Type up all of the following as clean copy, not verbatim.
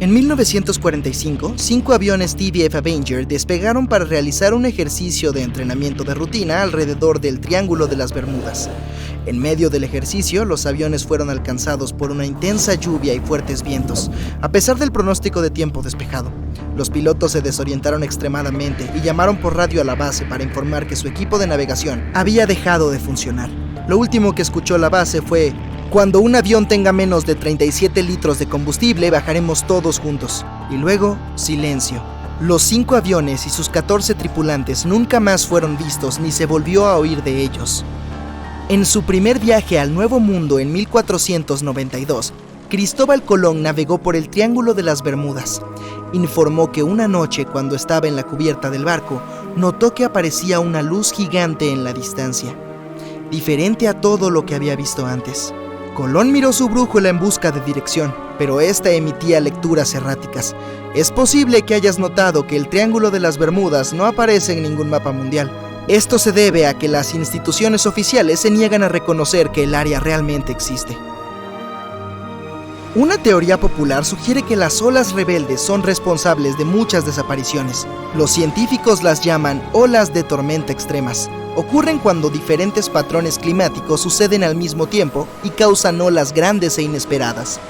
En 1945, 5 aviones TBF Avenger despegaron para realizar un ejercicio de entrenamiento de rutina alrededor del Triángulo de las Bermudas. En medio del ejercicio, los aviones fueron alcanzados por una intensa lluvia y fuertes vientos, a pesar del pronóstico de tiempo despejado. Los pilotos se desorientaron extremadamente y llamaron por radio a la base para informar que su equipo de navegación había dejado de funcionar. Lo último que escuchó la base fue: "Cuando un avión tenga menos de 37 litros de combustible, bajaremos todos juntos". Y luego, silencio. Los 5 aviones y sus 14 tripulantes nunca más fueron vistos ni se volvió a oír de ellos. En su primer viaje al Nuevo Mundo en 1492, Cristóbal Colón navegó por el Triángulo de las Bermudas. Informó que una noche, cuando estaba en la cubierta del barco, notó que aparecía una luz gigante en la distancia, diferente a todo lo que había visto antes. Colón miró su brújula en busca de dirección, pero esta emitía lecturas erráticas. Es posible que hayas notado que el Triángulo de las Bermudas no aparece en ningún mapa mundial. Esto se debe a que las instituciones oficiales se niegan a reconocer que el área realmente existe. Una teoría popular sugiere que las olas rebeldes son responsables de muchas desapariciones. Los científicos las llaman olas de tormenta extremas. Ocurren cuando diferentes patrones climáticos suceden al mismo tiempo y causan olas grandes e inesperadas.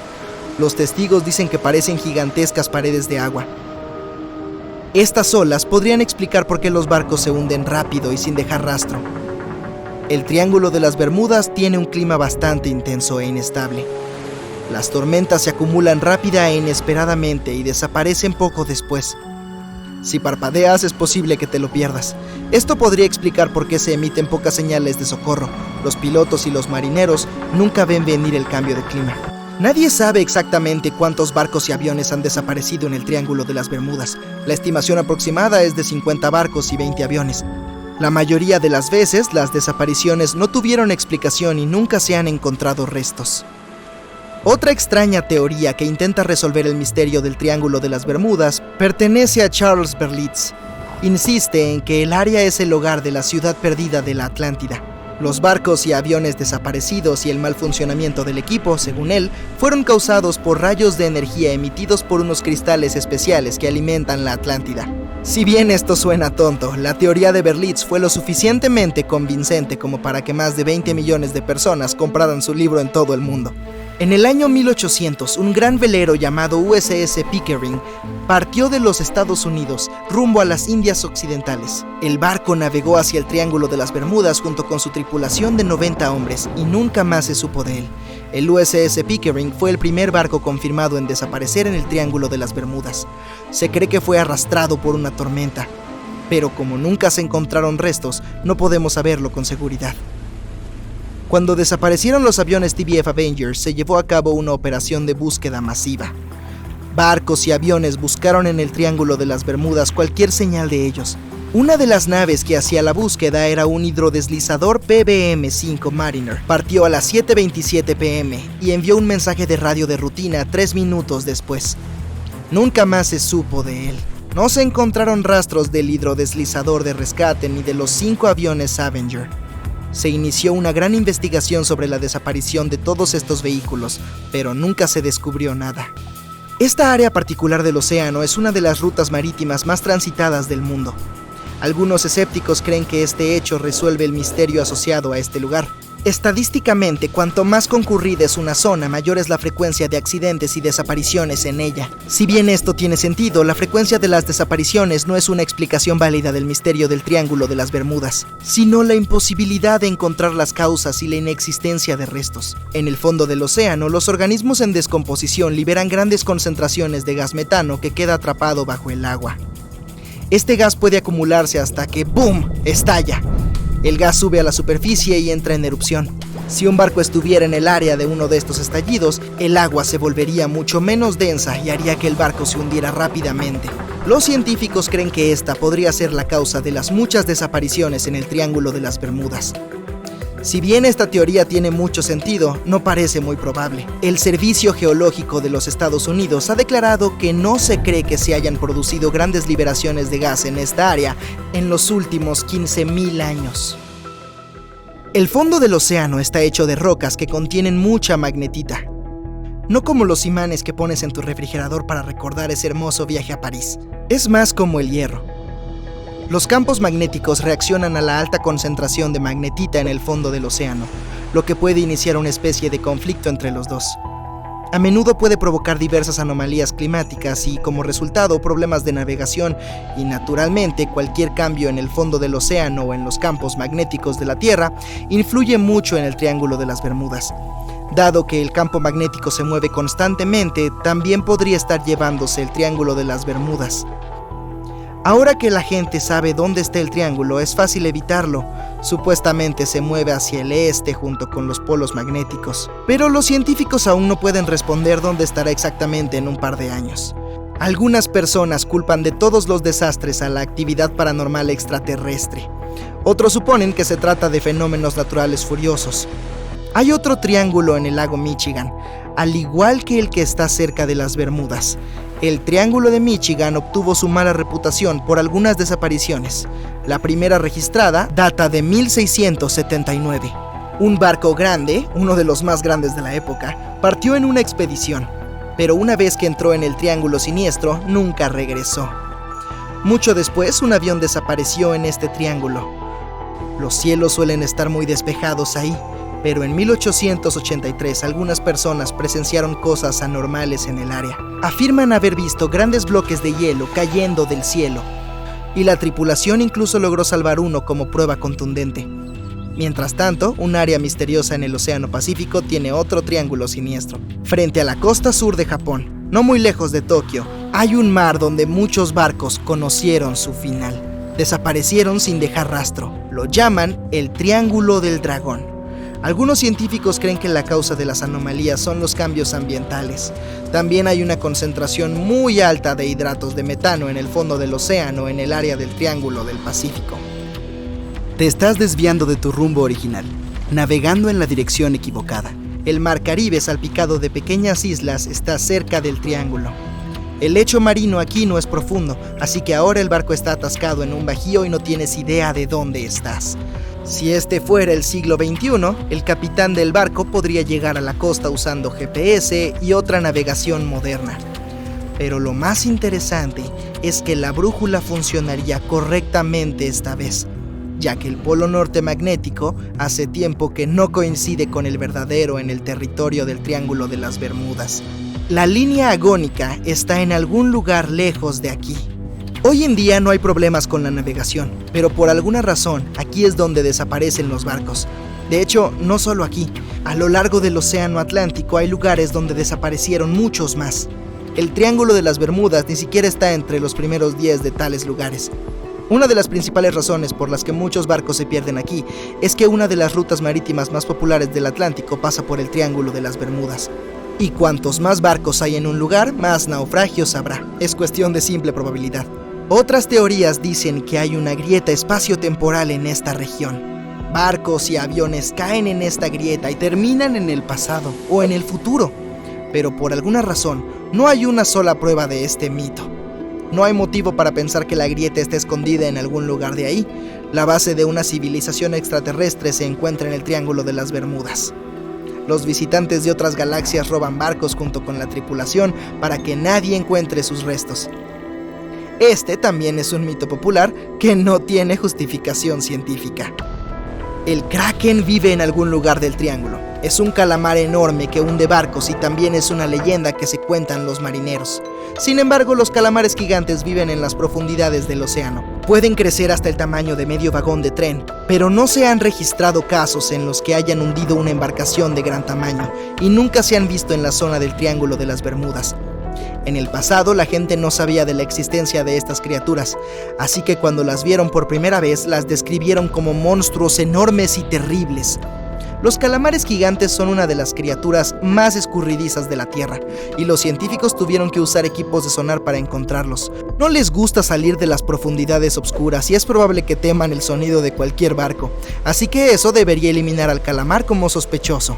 Los testigos dicen que parecen gigantescas paredes de agua. Estas olas podrían explicar por qué los barcos se hunden rápido y sin dejar rastro. El Triángulo de las Bermudas tiene un clima bastante intenso e inestable. Las tormentas se acumulan rápida e inesperadamente y desaparecen poco después. Si parpadeas, es posible que te lo pierdas. Esto podría explicar por qué se emiten pocas señales de socorro. Los pilotos y los marineros nunca ven venir el cambio de clima. Nadie sabe exactamente cuántos barcos y aviones han desaparecido en el Triángulo de las Bermudas. La estimación aproximada es de 50 barcos y 20 aviones. La mayoría de las veces, las desapariciones no tuvieron explicación y nunca se han encontrado restos. Otra extraña teoría que intenta resolver el misterio del Triángulo de las Bermudas pertenece a Charles Berlitz. Insiste en que el área es el hogar de la ciudad perdida de la Atlántida. Los barcos y aviones desaparecidos y el mal funcionamiento del equipo, según él, fueron causados por rayos de energía emitidos por unos cristales especiales que alimentan la Atlántida. Si bien esto suena tonto, la teoría de Berlitz fue lo suficientemente convincente como para que más de 20 millones de personas compraran su libro en todo el mundo. En el año 1800, un gran velero llamado USS Pickering partió de los Estados Unidos rumbo a las Indias Occidentales. El barco navegó hacia el Triángulo de las Bermudas junto con su tripulación de 90 hombres y nunca más se supo de él. El USS Pickering fue el primer barco confirmado en desaparecer en el Triángulo de las Bermudas. Se cree que fue arrastrado por una tormenta, pero como nunca se encontraron restos, no podemos saberlo con seguridad. Cuando desaparecieron los aviones TBF Avenger, se llevó a cabo una operación de búsqueda masiva. Barcos y aviones buscaron en el Triángulo de las Bermudas cualquier señal de ellos. Una de las naves que hacía la búsqueda era un hidrodeslizador PBM-5 Mariner. Partió a las 7:27 p.m. y envió un mensaje de radio de rutina 3 minutos después. Nunca más se supo de él. No se encontraron rastros del hidrodeslizador de rescate ni de los 5 aviones Avenger. Se inició una gran investigación sobre la desaparición de todos estos vehículos, pero nunca se descubrió nada. Esta área particular del océano es una de las rutas marítimas más transitadas del mundo. Algunos escépticos creen que este hecho resuelve el misterio asociado a este lugar. Estadísticamente, cuanto más concurrida es una zona, mayor es la frecuencia de accidentes y desapariciones en ella. Si bien esto tiene sentido, la frecuencia de las desapariciones no es una explicación válida del misterio del Triángulo de las Bermudas, sino la imposibilidad de encontrar las causas y la inexistencia de restos. En el fondo del océano, los organismos en descomposición liberan grandes concentraciones de gas metano que queda atrapado bajo el agua. Este gas puede acumularse hasta que ¡boom!, estalla. El gas sube a la superficie y entra en erupción. Si un barco estuviera en el área de uno de estos estallidos, el agua se volvería mucho menos densa y haría que el barco se hundiera rápidamente. Los científicos creen que esta podría ser la causa de las muchas desapariciones en el Triángulo de las Bermudas. Si bien esta teoría tiene mucho sentido, no parece muy probable. El Servicio Geológico de los Estados Unidos ha declarado que no se cree que se hayan producido grandes liberaciones de gas en esta área en los últimos 15.000 años. El fondo del océano está hecho de rocas que contienen mucha magnetita. no como los imanes que pones en tu refrigerador para recordar ese hermoso viaje a París. Es más como el hierro. Los campos magnéticos reaccionan a la alta concentración de magnetita en el fondo del océano, lo que puede iniciar una especie de conflicto entre los dos. A menudo puede provocar diversas anomalías climáticas y, como resultado, problemas de navegación y, naturalmente, cualquier cambio en el fondo del océano o en los campos magnéticos de la Tierra influye mucho en el Triángulo de las Bermudas. Dado que el campo magnético se mueve constantemente, también podría estar llevándose el Triángulo de las Bermudas. Ahora que la gente sabe dónde está el triángulo, es fácil evitarlo. Supuestamente se mueve hacia el este junto con los polos magnéticos. Pero los científicos aún no pueden responder dónde estará exactamente en un par de años. Algunas personas culpan de todos los desastres a la actividad paranormal extraterrestre. Otros suponen que se trata de fenómenos naturales furiosos. Hay otro triángulo en el lago Michigan, al igual que el que está cerca de las Bermudas. El Triángulo de Michigan obtuvo su mala reputación por algunas desapariciones. La primera registrada data de 1679. Un barco grande, uno de los más grandes de la época, partió en una expedición, pero una vez que entró en el Triángulo Siniestro, nunca regresó. Mucho después, un avión desapareció en este triángulo. Los cielos suelen estar muy despejados ahí, pero en 1883 algunas personas presenciaron cosas anormales en el área. Afirman haber visto grandes bloques de hielo cayendo del cielo, y la tripulación incluso logró salvar uno como prueba contundente. Mientras tanto, un área misteriosa en el Océano Pacífico tiene otro triángulo siniestro. Frente a la costa sur de Japón, no muy lejos de Tokio, hay un mar donde muchos barcos conocieron su final. Desaparecieron sin dejar rastro. Lo llaman el Triángulo del Dragón. Algunos científicos creen que la causa de las anomalías son los cambios ambientales. También hay una concentración muy alta de hidratos de metano en el fondo del océano en el área del Triángulo del Pacífico. Te estás desviando de tu rumbo original, navegando en la dirección equivocada. El Mar Caribe, salpicado de pequeñas islas, está cerca del triángulo. El lecho marino aquí no es profundo, así que ahora el barco está atascado en un bajío y no tienes idea de dónde estás. Si este fuera el siglo XXI, el capitán del barco podría llegar a la costa usando GPS y otra navegación moderna. Pero lo más interesante es que la brújula funcionaría correctamente esta vez, ya que el polo norte magnético hace tiempo que no coincide con el verdadero en el territorio del Triángulo de las Bermudas. La línea agónica está en algún lugar lejos de aquí. Hoy en día no hay problemas con la navegación, pero por alguna razón aquí es donde desaparecen los barcos. De hecho, no solo aquí, a lo largo del Océano Atlántico hay lugares donde desaparecieron muchos más. El Triángulo de las Bermudas ni siquiera está entre los primeros 10 de tales lugares. Una de las principales razones por las que muchos barcos se pierden aquí es que una de las rutas marítimas más populares del Atlántico pasa por el Triángulo de las Bermudas. Y cuantos más barcos hay en un lugar, más naufragios habrá. Es cuestión de simple probabilidad. Otras teorías dicen que hay una grieta espaciotemporal en esta región. Barcos y aviones caen en esta grieta y terminan en el pasado o en el futuro. Pero por alguna razón, no hay una sola prueba de este mito. No hay motivo para pensar que la grieta esté escondida en algún lugar de ahí. La base de una civilización extraterrestre se encuentra en el Triángulo de las Bermudas. Los visitantes de otras galaxias roban barcos junto con la tripulación para que nadie encuentre sus restos. Este también es un mito popular que no tiene justificación científica. El Kraken vive en algún lugar del triángulo. Es un calamar enorme que hunde barcos y también es una leyenda que se cuentan los marineros. Sin embargo, los calamares gigantes viven en las profundidades del océano. Pueden crecer hasta el tamaño de medio vagón de tren, pero no se han registrado casos en los que hayan hundido una embarcación de gran tamaño y nunca se han visto en la zona del Triángulo de las Bermudas. En el pasado, la gente no sabía de la existencia de estas criaturas, así que cuando las vieron por primera vez, las describieron como monstruos enormes y terribles. Los calamares gigantes son una de las criaturas más escurridizas de la Tierra, y los científicos tuvieron que usar equipos de sonar para encontrarlos. No les gusta salir de las profundidades oscuras y es probable que teman el sonido de cualquier barco, así que eso debería eliminar al calamar como sospechoso.